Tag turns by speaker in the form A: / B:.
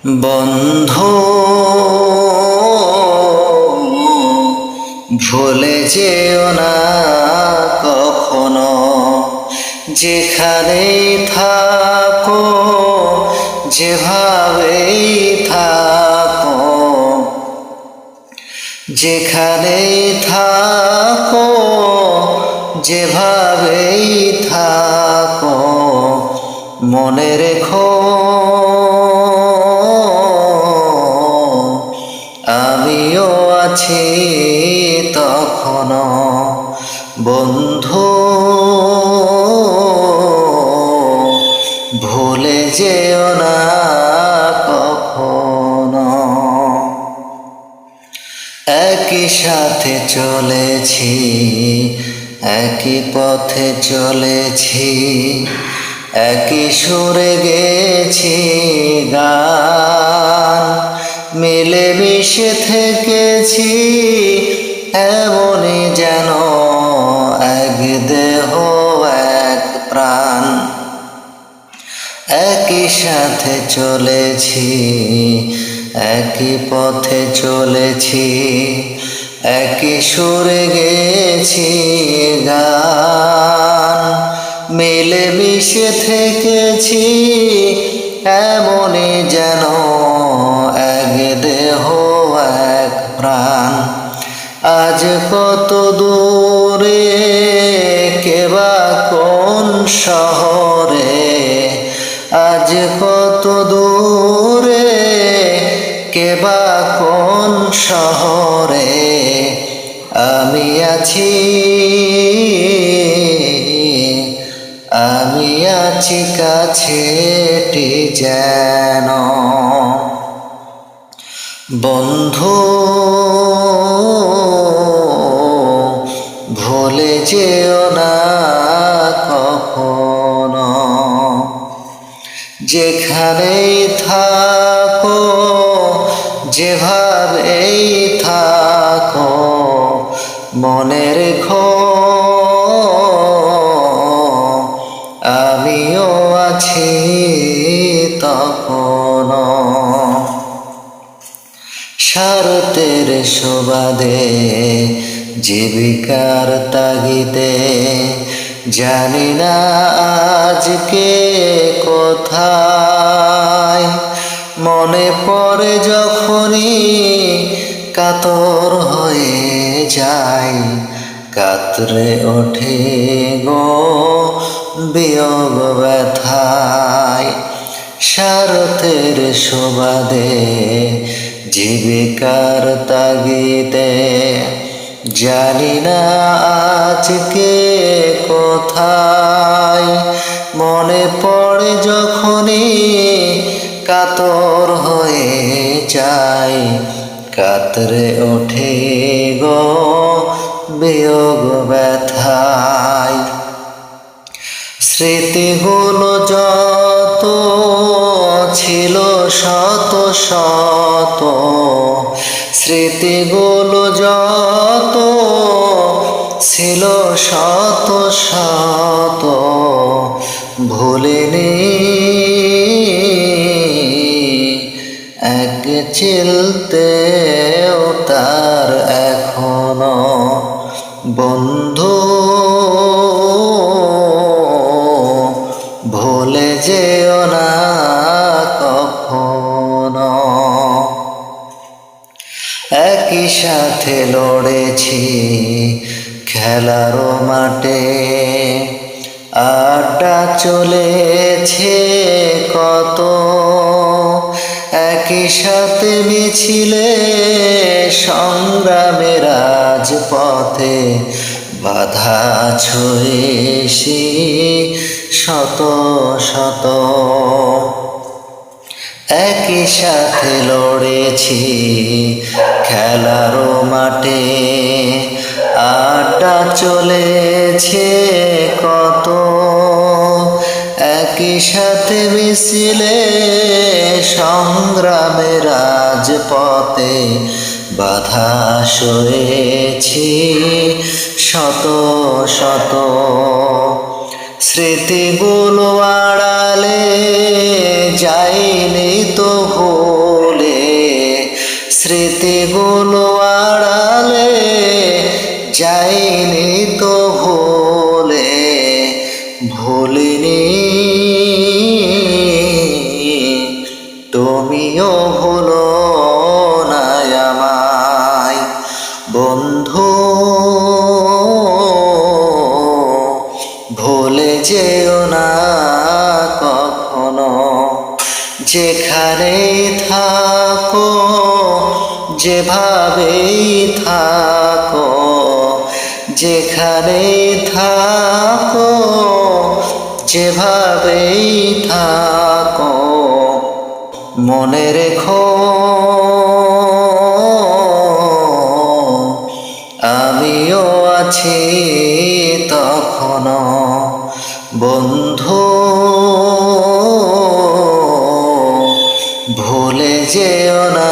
A: বন্ধু ভুলে যেও না কখনো, যেখানেই থাকো যেভাবেই থাকো, যেখানেই থাকো যেভাবেই থাকো, মনে রেখো আমিও আছি তখনো। বন্ধু ভুলে যেও না কখনো। একই সাথে চলেছি, একই পথে চলেছি, একই সুরে গেছি গান, মিলেমিশে থেকেছি এমনই যেন এক দেহ এক প্রাণ। একই সাথে চলেছি, একই পথে চলেছি, একই সুরে গেছি গান, মিলেমিশে থেকেছি এমনই যেন এক দেহ এক প্রাণ। আজ কত দূরে কেবা কোন শহরে, আজ কত দূরে কেবা কোন শহরে, আমি আছি আমি আছি কাছেটি যেন। বন্ধু ভুলে যেও না কখনো, যেখানেই থাকো যেভাবেই থাকো, মনে রেখো আমিও আছি তখনো। স্বার্থের সুবাদে জীবিকার তাগিদে জানি না আজকে কোথায়, মনে পড়ে যখনই কাতর হয়ে যায়, কাতরে ওঠে গো বিয়োগ ব্যথায়। স্বার্থের সুবাদে জীবিকার তাগিদে জানি না আজকে কোথায়, মনে পড়ে যখনই কাতর হয়ে যায়, কাতরে ওঠে গো বিয়োগ ব্যথায়। স্মৃতিগুলো যত ছিল শত শত, স্মৃতিগুলো যত ছিল শত শত, ভুলিনি এক চিলতেও তার এখনো। বন্ধু ভুলে যেও না কখনো। একই সাথে লড়েছি খেলার মাঠে, আড্ডা চলেছে কত, একই সাথে মিছিলে সংগ্রামের রাজপথে, বাধা ছুঁয়েছি শত শত। একই সাথে লড়েছি খেলার মাঠে, আড্ডা চলেছে কত, একই সাথে মিছিলে সংগ্রামের রাজপথে, বাধা সয়েছি শত শত। স্মৃতিগুলো আড়ালে যাইনি তো ভুলে, স্মৃতিগুলো আড়ালে যাইনি তো ভুলে, ভুলিনি তুমিও ভুলো না আমায় বন্ধু, ভুলে যেও না কখনো। যেখানেই থাকো, যেভাবেই থাকো, যেখানেই থাকো, যেভাবেই থাকো, মনে রেখো আমিও আছি তখনো বন্ধু, ভুলে যেও না।